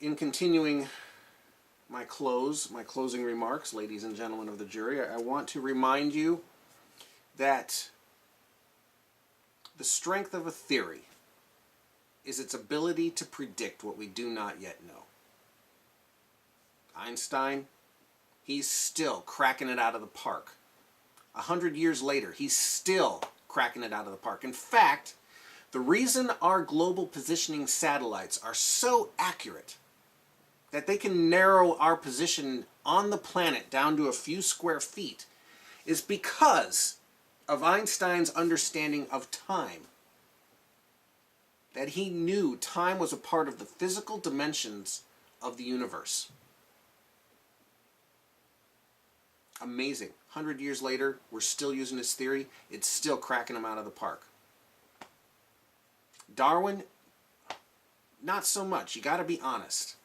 in continuing my closing remarks, ladies and gentlemen of the jury, I want to remind you that the strength of a theory is its ability to predict what we do not yet know. Einstein, he's still cracking it out of the park. 100 years later, he's still cracking it out of the park. In fact, the reason our global positioning satellites are so accurate that they can narrow our position on the planet down to a few square feet is because of Einstein's understanding of time. That he knew time was a part of the physical dimensions of the universe. Amazing. 100 years later, we're still using this theory. It's still cracking them out of the park. Darwin, not so much. You got to be honest.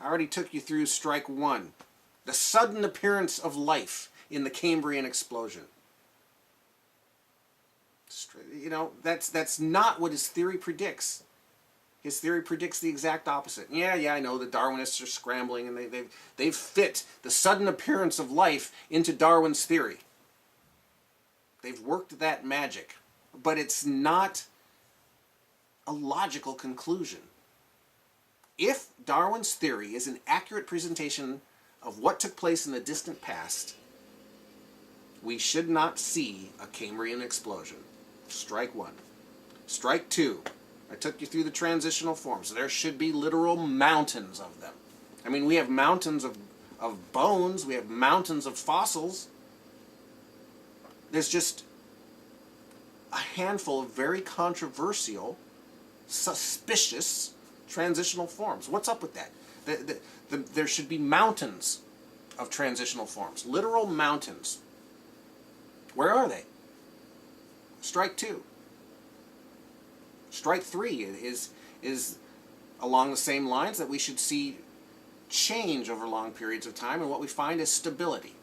I already took you through strike one. The sudden appearance of life in the Cambrian explosion. You know, that's not what his theory predicts. His theory predicts the exact opposite. Yeah, I know the Darwinists are scrambling and they've fit the sudden appearance of life into Darwin's theory. They've worked that magic. But it's not a logical conclusion. If Darwin's theory is an accurate presentation of what took place in the distant past, we should not see a Cambrian explosion. Strike one. Strike two. I took you through the transitional forms. There should be literal mountains of them. I mean, we have mountains of bones. We have mountains of fossils. There's just a handful of very controversial, suspicious transitional forms. What's up with that? There should be mountains of transitional forms. Literal mountains. Where are they? Strike two. Strike three is along the same lines, that we should see change over long periods of time, and what we find is stability.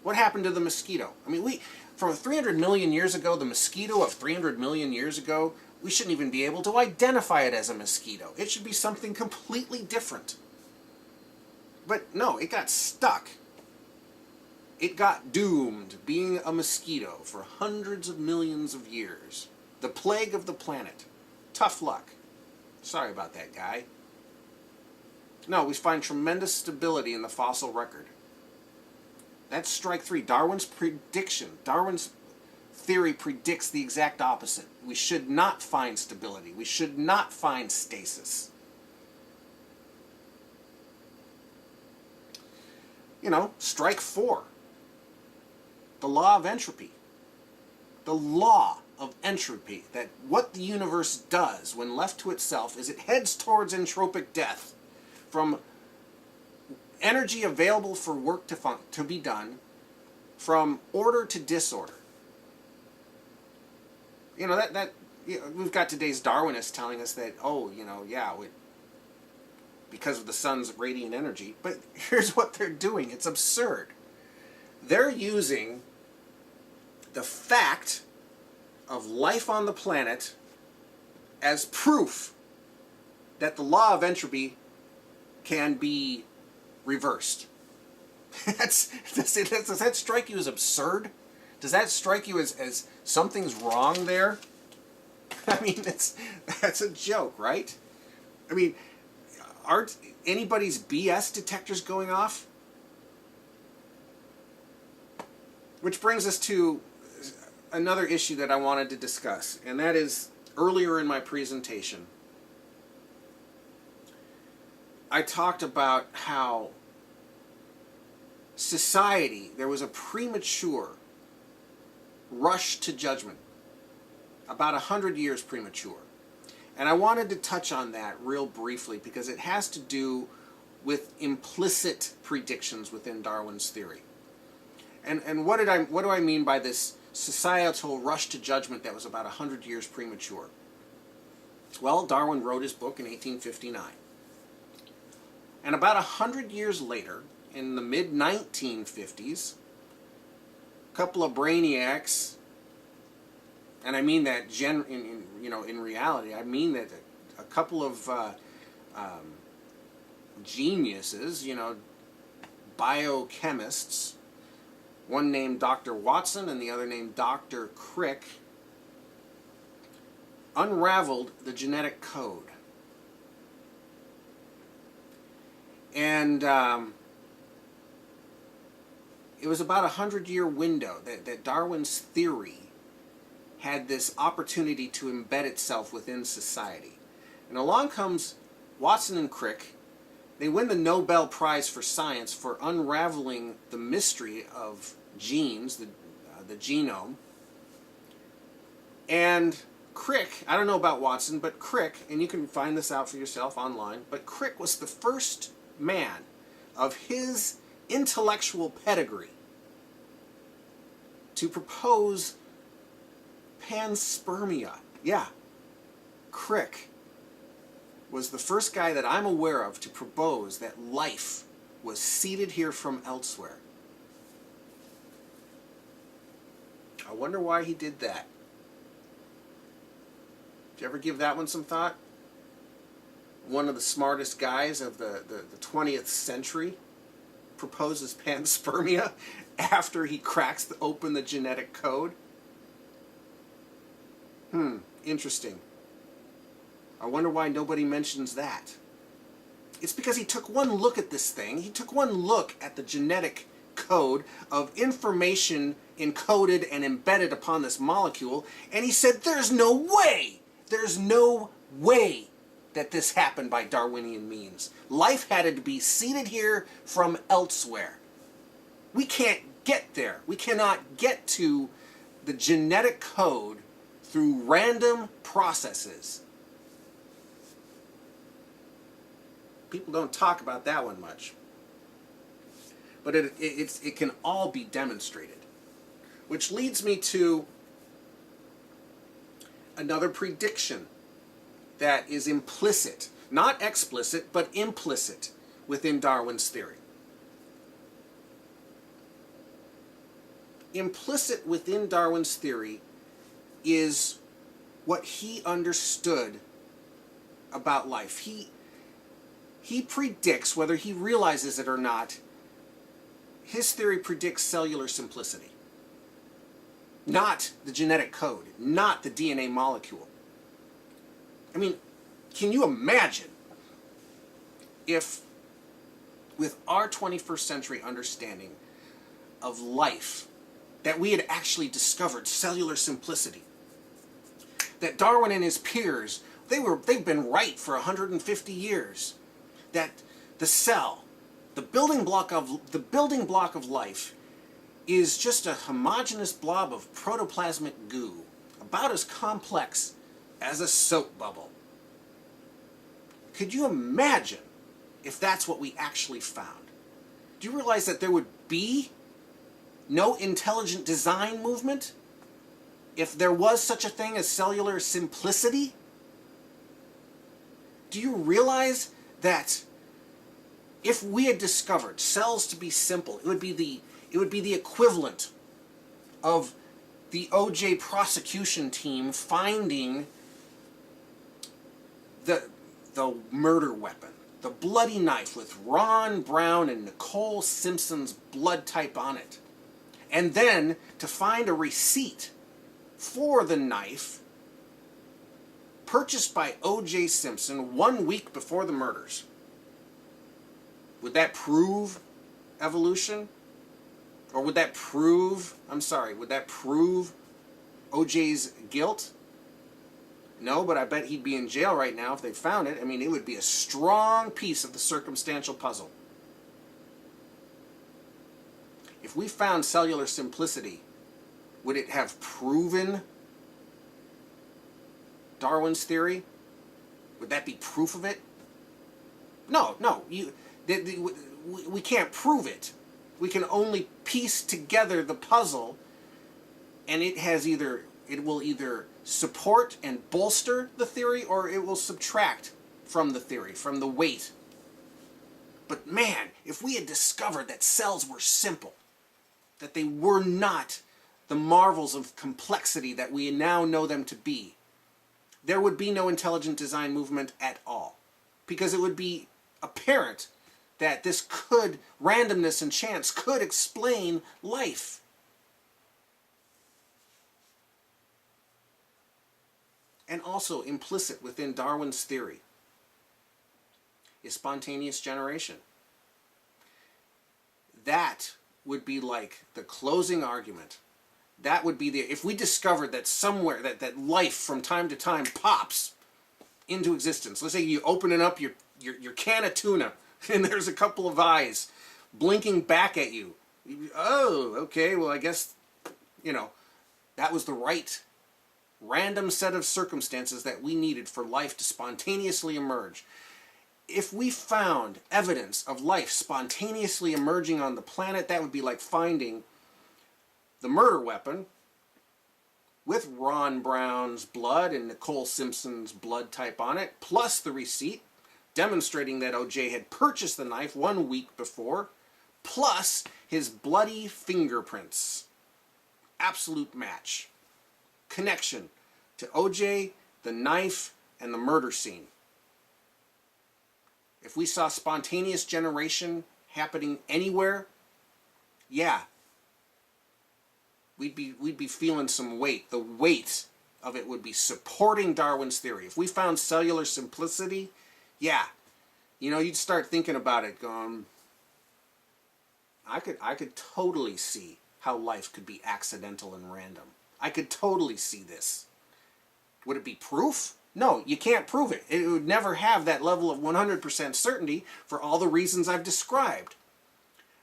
What happened to the mosquito? I mean, from 300 million years ago, the mosquito of 300 million years ago, we shouldn't even be able to identify it as a mosquito. It should be something completely different. But no, it got stuck. It got doomed being a mosquito for hundreds of millions of years. The plague of the planet. Tough luck. Sorry about that, guy. No, we find tremendous stability in the fossil record. That's strike three. Darwin's prediction. Darwin's theory predicts the exact opposite. We should not find stability. We should not find stasis. You know, strike four. The law of entropy. The law of entropy, that what the universe does when left to itself is it heads towards entropic death, from energy available for work to be done, from order to disorder. You know, we've got today's Darwinists telling us that, because of the sun's radiant energy. But here's what they're doing. It's absurd. They're using the fact of life on the planet as proof that the law of entropy can be reversed. Does that strike you as absurd? Does that strike you as something's wrong there? I mean, that's a joke, right? I mean, aren't anybody's BS detectors going off? Which brings us to another issue that I wanted to discuss, and that is earlier in my presentation. I talked about how society, there was a premature rush to judgment, about 100 years premature. And I wanted to touch on that real briefly because it has to do with implicit predictions within Darwin's theory. And what do I mean by this societal rush to judgment that was about 100 years premature? Well, Darwin wrote his book in 1859. And about 100 years later, in the mid-1950s, a couple of brainiacs, and I mean that in reality, I mean that a couple of geniuses, biochemists, one named Dr. Watson and the other named Dr. Crick, unraveled the genetic code. And it was about a 100-year window that Darwin's theory had this opportunity to embed itself within society. And along comes Watson and Crick. They win the Nobel Prize for Science for unraveling the mystery of genes, the genome. And Crick, I don't know about Watson, but Crick, and you can find this out for yourself online, but Crick was the first man of his intellectual pedigree to propose panspermia. Yeah, Crick was the first guy that I'm aware of to propose that life was seeded here from elsewhere. I wonder why he did that. Did you ever give that one some thought? One of the smartest guys of the 20th century proposes panspermia after he cracks open the genetic code? Interesting. I wonder why nobody mentions that. It's because he took one look at this thing. He took one look at the genetic code of information encoded and embedded upon this molecule, and he said, there's no way that this happened by Darwinian means. Life had to be seeded here from elsewhere. We can't get there. We cannot get to the genetic code through random processes. People don't talk about that one much. But it can all be demonstrated. Which leads me to another prediction that is implicit, not explicit, but implicit within Darwin's theory. Implicit within Darwin's theory is what he understood about life. He predicts, whether he realizes it or not, his theory predicts cellular simplicity. Not the genetic code, not the DNA molecule. I mean, can you imagine if, with our 21st century understanding of life, that we had actually discovered cellular simplicity? That Darwin and his peers, they've been right for 150 years. That the cell, the building block of life, is just a homogeneous blob of protoplasmic goo, about as complex as a soap bubble. Could you imagine if that's what we actually found? Do you realize that there would be no intelligent design movement if there was such a thing as cellular simplicity? Do you realize that if we had discovered cells to be simple, it would be the equivalent of the OJ prosecution team finding the murder weapon, the bloody knife with Ron Brown and Nicole Simpson's blood type on it, and then to find a receipt for the knife purchased by O.J. Simpson 1 week before the murders. Would that prove evolution? Or would that prove O.J.'s guilt? No, but I bet he'd be in jail right now if they found it. I mean, it would be a strong piece of the circumstantial puzzle. If we found cellular simplicity, would it have proven Darwin's theory? Would that be proof of it? No. We can't prove it. We can only piece together the puzzle, and it will either support and bolster the theory, or it will subtract from the theory, from the weight. But man, if we had discovered that cells were simple, that they were not the marvels of complexity that we now know them to be, there would be no intelligent design movement at all. Because it would be apparent that this could, randomness and chance could explain life. And also implicit within Darwin's theory is spontaneous generation. That would be like the closing argument. That would be the, if we discovered that somewhere, that life from time to time pops into existence. Let's say you open it up, your can of tuna, and there's a couple of eyes blinking back at you. Oh, okay, well I guess, that was the right random set of circumstances that we needed for life to spontaneously emerge. If we found evidence of life spontaneously emerging on the planet, that would be like finding the murder weapon with Ron Brown's blood and Nicole Simpson's blood type on it, plus the receipt demonstrating that OJ had purchased the knife 1 week before, plus his bloody fingerprints. Absolute match. Connection to OJ, the knife, and the murder scene. If we saw spontaneous generation happening anywhere, yeah, we'd be feeling some weight. The weight of it would be supporting Darwin's theory. If we found cellular simplicity, yeah, you'd start thinking about it, going, I could totally see how life could be accidental and random. I could totally see this. Would it be proof? No, you can't prove it. It would never have that level of 100% certainty for all the reasons I've described.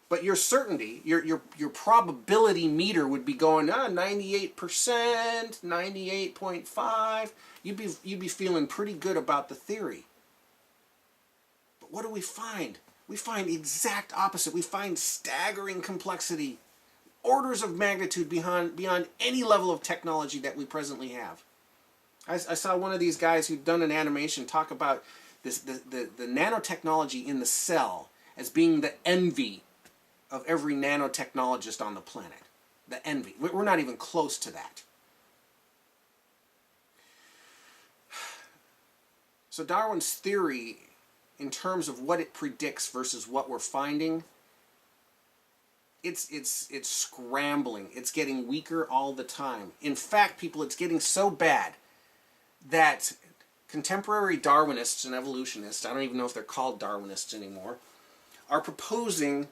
But your certainty, your probability meter would be going 98%, 98.5. You'd be feeling pretty good about the theory. But what do we find? We find the exact opposite. We find staggering complexity, orders of magnitude beyond any level of technology that we presently have. I saw one of these guys who'd done an animation talk about this the nanotechnology in the cell as being the envy of every nanotechnologist on the planet. The envy. We're not even close to that. So Darwin's theory, in terms of what it predicts versus what we're finding, it's scrambling. It's getting weaker all the time. In fact, people, it's getting so bad that contemporary Darwinists and evolutionists, I don't even know if they're called Darwinists anymore, are proposing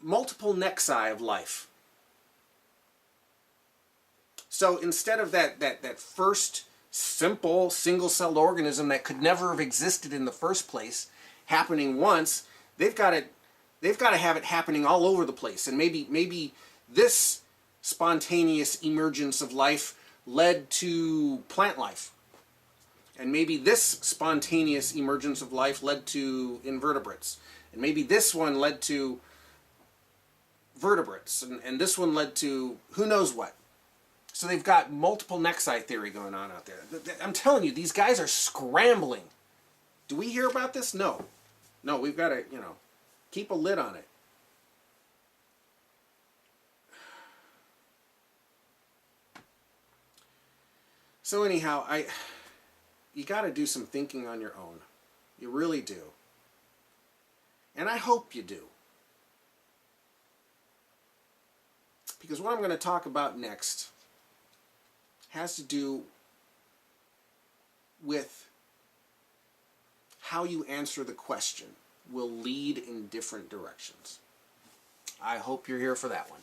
multiple nexi of life. So instead of that first simple single-celled organism that could never have existed in the first place happening once, they've got to have it happening all over the place. And maybe this spontaneous emergence of life led to plant life. And maybe this spontaneous emergence of life led to invertebrates. And maybe this one led to vertebrates. And this one led to who knows what. So they've got multiple nexi theory going on out there. I'm telling you, these guys are scrambling. Do we hear about this? No. No, we've got to, keep a lid on it. So anyhow, you got to do some thinking on your own. You really do. And I hope you do. Because what I'm going to talk about next has to do with how you answer the question will lead in different directions. I hope you're here for that one.